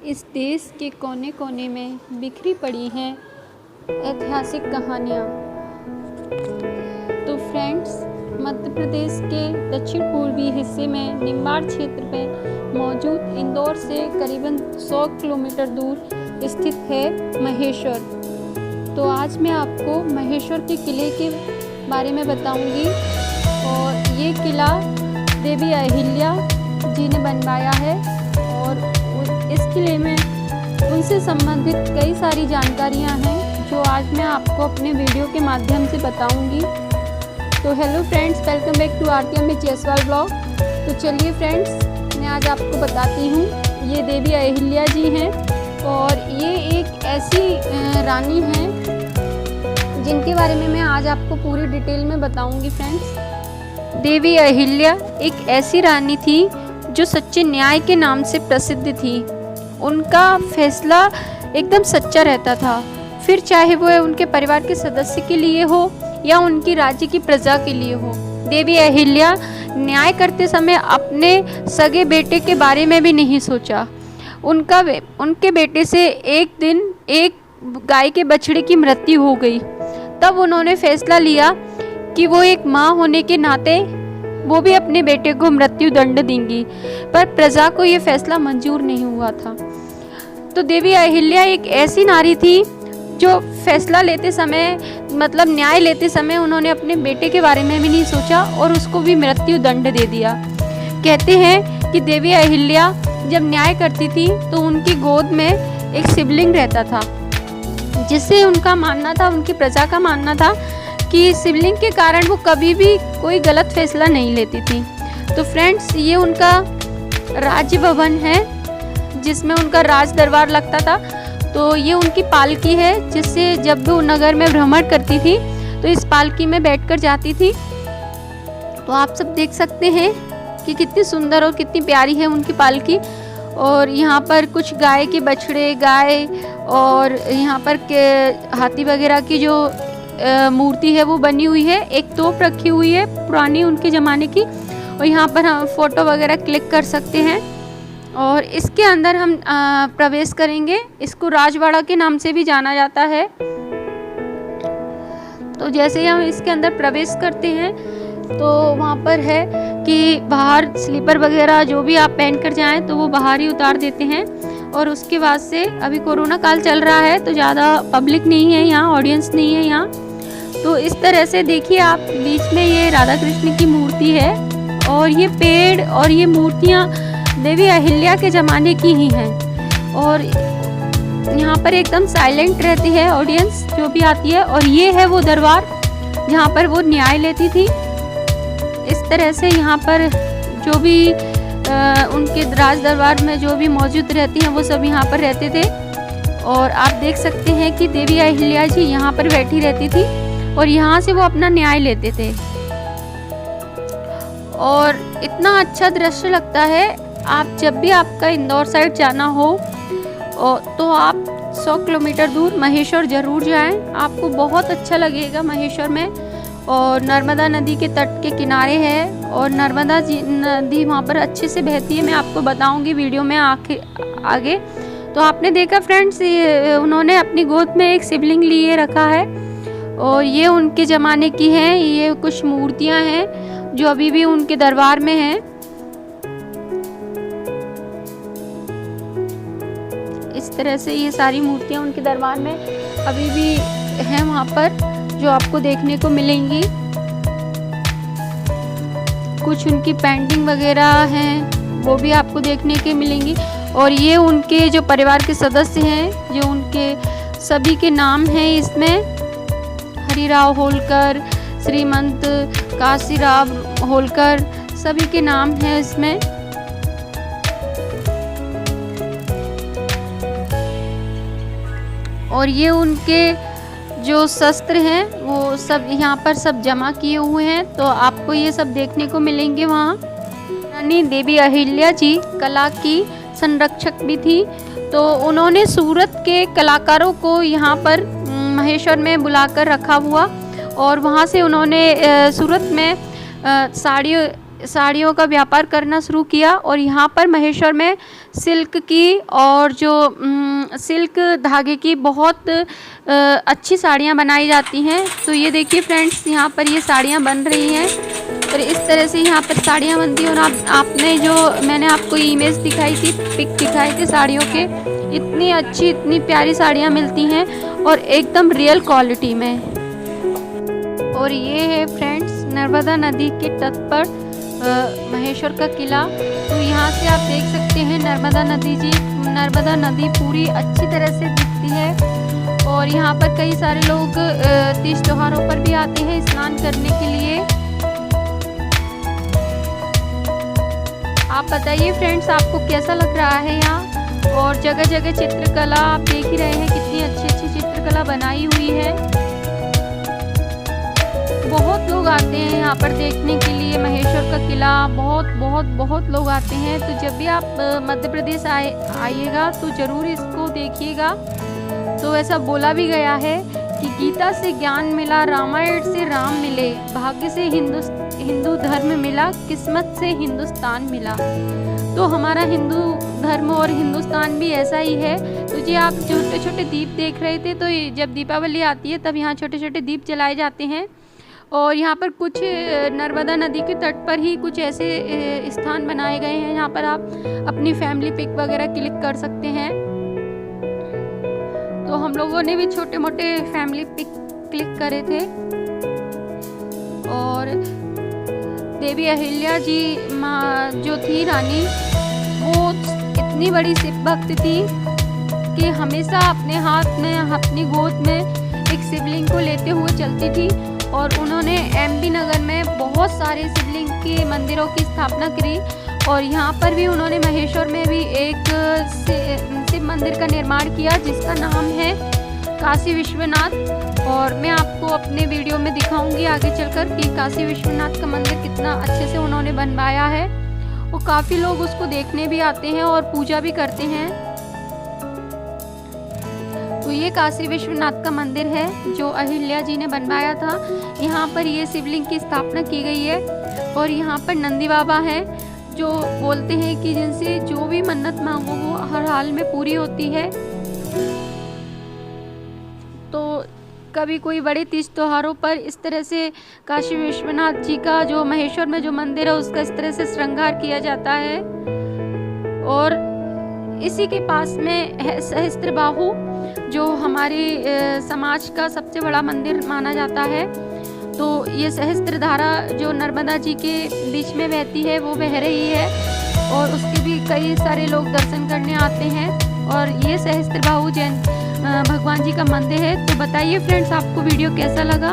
इस देश के कोने कोने में बिखरी पड़ी हैं ऐतिहासिक कहानियाँ। तो फ्रेंड्स, मध्य प्रदेश के दक्षिण पूर्वी हिस्से में निम्बाड़ क्षेत्र में मौजूद इंदौर से करीबन 100 किलोमीटर दूर स्थित है महेश्वर। तो आज मैं आपको महेश्वर के किले के बारे में बताऊंगी। और ये किला देवी अहिल्या जी ने बनवाया है और इस किले में उनसे संबंधित कई सारी जानकारियां हैं जो आज मैं आपको अपने वीडियो के माध्यम से बताऊंगी। तो hello friends, welcome back to Aarti Amit Jaiswal blog. तो चलिए फ्रेंड्स, मैं आज आपको बताती हूँ। ये देवी अहिल्या जी हैं और ये एक ऐसी रानी हैं जिनके बारे में मैं आज आपको पूरी डिटेल में बताऊंगी। फ्रेंड्स, देवी अहिल्या एक ऐसी रानी थी जो सच्चे न्याय के नाम से प्रसिद्ध थी। उनका फैसला एकदम सच्चा रहता था, फिर चाहे वो उनके परिवार के सदस्य के लिए हो या उनकी राज्य की प्रजा के लिए हो। देवी अहिल्या न्याय करते समय अपने सगे बेटे के बारे में भी नहीं सोचा। उनके बेटे से एक दिन एक गाय के बछड़े की मृत्यु हो गई। तब उन्होंने फैसला लिया कि वो एक माँ होने के नाते वो भी अपने बेटे को मृत्यु दंड देंगी, पर प्रजा को ये फैसला मंजूर नहीं हुआ था। तो देवी अहिल्या एक ऐसी नारी थी जो फैसला लेते समय, मतलब न्याय लेते समय, उन्होंने अपने बेटे के बारे में भी नहीं सोचा और उसको भी मृत्यु दंड दे दिया। कहते हैं कि देवी अहिल्या जब न्याय करती थी तो उनकी गोद में एक शिवलिंग रहता था, जिससे उनका मानना था, उनकी प्रजा का मानना था कि शिवलिंग के कारण वो कभी भी कोई गलत फैसला नहीं लेती थी। तो फ्रेंड्स, ये उनका राज्य भवन है जिसमें उनका राज दरबार लगता था। तो ये उनकी पालकी है जिससे जब भी वो नगर में भ्रमण करती थी तो इस पालकी में बैठकर जाती थी। तो आप सब देख सकते हैं कि कितनी सुंदर और कितनी प्यारी है उनकी पालकी। और यहाँ पर कुछ गाय के बछड़े, गाय और यहाँ पर के हाथी वगैरह की जो मूर्ति है वो बनी हुई है। एक तोप रखी हुई है पुरानी उनके ज़माने की, और यहाँ पर हम फ़ोटो वगैरह क्लिक कर सकते हैं। और इसके अंदर हम प्रवेश करेंगे। इसको राजवाड़ा के नाम से भी जाना जाता है। तो जैसे ही हम इसके अंदर प्रवेश करते हैं तो वहाँ पर है कि बाहर स्लीपर वगैरह जो भी आप पहन कर जाएँ तो वो बाहर ही उतार देते हैं। और उसके बाद से अभी कोरोना काल चल रहा है तो ज़्यादा पब्लिक नहीं है यहाँ, ऑडियंस नहीं है यहाँ। तो इस तरह से देखिए आप, बीच में ये राधा कृष्ण की मूर्ति है और ये पेड़ और ये मूर्तियाँ देवी अहिल्या के ज़माने की ही हैं। और यहाँ पर एकदम साइलेंट रहती है ऑडियंस जो भी आती है। और ये है वो दरबार जहाँ पर वो न्याय लेती थी। इस तरह से यहाँ पर जो भी उनके राज दरबार में जो भी मौजूद रहती हैं वो सब यहाँ पर रहते थे। और आप देख सकते हैं कि देवी अहिल्या जी यहाँ पर बैठी रहती थी और यहाँ से वो अपना न्याय लेते थे। और इतना अच्छा दृश्य लगता है। आप जब भी आपका इंदौर साइड जाना हो तो आप 100 किलोमीटर दूर महेश्वर ज़रूर जाएं। आपको बहुत अच्छा लगेगा महेश्वर में। और नर्मदा नदी के तट के किनारे है और नर्मदा नदी वहाँ पर अच्छे से बहती है। मैं आपको बताऊंगी वीडियो में आगे। तो आपने देखा फ्रेंड्स, उन्होंने अपनी गोद में एक शिवलिंग लिए रखा है और ये उनके ज़माने की हैं। ये कुछ मूर्तियाँ हैं जो अभी भी उनके दरबार में हैं। इस तरह से ये सारी मूर्तियाँ उनके दरबार में अभी भी हैं वहाँ पर, जो आपको देखने को मिलेंगी। कुछ उनकी पेंटिंग वगैरह हैं वो भी आपको देखने के मिलेंगी। और ये उनके जो परिवार के सदस्य हैं, जो उनके सभी के नाम हैं इसमें। हरिराव होलकर, श्रीमंत काशीराव होलकर, सभी के नाम हैं इसमें। और ये उनके जो शस्त्र हैं वो सब यहाँ पर सब जमा किए हुए हैं। तो आपको ये सब देखने को मिलेंगे वहाँ। रानी देवी अहिल्या जी कला की संरक्षक भी थी। तो उन्होंने सूरत के कलाकारों को यहाँ पर महेश्वर में बुलाकर रखा हुआ और वहाँ से उन्होंने सूरत में साड़ी साड़ियों का व्यापार करना शुरू किया। और यहाँ पर महेश्वर में सिल्क की और जो सिल्क धागे की बहुत अच्छी साड़ियाँ बनाई जाती हैं। तो ये देखिए फ्रेंड्स, यहाँ पर ये साड़ियाँ बन रही हैं और इस तरह से यहाँ पर साड़ियाँ बनती हैं। और आपने जो मैंने आपको इमेज दिखाई थी, पिक दिखाई थी साड़ियों के, इतनी अच्छी इतनी प्यारी साड़ियाँ मिलती हैं और एकदम रियल क्वालिटी में। और ये है फ्रेंड्स नर्मदा नदी के तट पर महेश्वर का किला। तो यहाँ से आप देख सकते हैं नर्मदा नदी पूरी अच्छी तरह से दिखती है। और यहाँ पर कई सारे लोग तीज त्योहारों पर भी आते हैं स्नान करने के लिए। आप बताइए फ्रेंड्स, आपको कैसा लग रहा है यहाँ। और जगह जगह चित्रकला आप देख ही रहे हैं, कितनी अच्छी अच्छी चित्रकला बनाई हुई है। बहुत लोग आते हैं यहाँ पर देखने के लिए महेश्वर का किला, बहुत लोग आते हैं। तो जब भी आप मध्य प्रदेश आइएगा तो ज़रूर इसको देखिएगा। तो ऐसा बोला भी गया है कि गीता से ज्ञान मिला, रामायण से राम मिले, भाग्य से हिंदू धर्म मिला, किस्मत से हिंदुस्तान मिला। तो हमारा हिंदू धर्म और हिंदुस्तान भी ऐसा ही है। तो जी आप छोटे छोटे दीप देख रहे थे, तो जब दीपावली आती है तब यहाँ छोटे छोटे दीप जलाए जाते हैं। और यहाँ पर कुछ नर्मदा नदी के तट पर ही कुछ ऐसे स्थान बनाए गए हैं, यहाँ पर आप अपनी फैमिली पिक वगैरह क्लिक कर सकते हैं। तो हम लोगों ने भी छोटे मोटे फैमिली पिक क्लिक करे थे। और देवी अहिल्या जी जो थी रानी, वो इतनी बड़ी शिव भक्त थी कि हमेशा अपने हाथ में, अपनी गोद में एक शिवलिंग को लेते हुए चलती थी। और उन्होंने एमपी नगर में बहुत सारे शिवलिंग के मंदिरों की स्थापना करी। और यहाँ पर भी उन्होंने महेश्वर में भी एक शिव मंदिर का निर्माण किया जिसका नाम है काशी विश्वनाथ। और मैं आपको अपने वीडियो में दिखाऊंगी आगे चलकर कि काशी विश्वनाथ का मंदिर कितना अच्छे से उन्होंने बनवाया है। और काफ़ी लोग उसको देखने भी आते हैं और पूजा भी करते हैं। तो ये काशी विश्वनाथ का मंदिर है जो अहिल्या जी ने बनवाया था। यहाँ पर ये शिवलिंग की स्थापना की गई है। और यहाँ पर नंदी बाबा हैं जो बोलते हैं कि जिनसे जो भी मन्नत मांगो वो हर हाल में पूरी होती है। तो कभी कोई बड़े तीज त्योहारों पर इस तरह से काशी विश्वनाथ जी का जो महेश्वर में जो मंदिर है उसका इस तरह से श्रृंगार किया जाता है। और इसी के पास में है सहस्त्रबाहु, जो हमारे समाज का सबसे बड़ा मंदिर माना जाता है। तो ये सहस्त्रधारा जो नर्मदा जी के बीच में बहती है वो बह रही है और उसके भी कई सारे लोग दर्शन करने आते हैं। और ये सहस्त्रबाहु जैन भगवान जी का मंदिर है। तो बताइए फ्रेंड्स, आपको वीडियो कैसा लगा।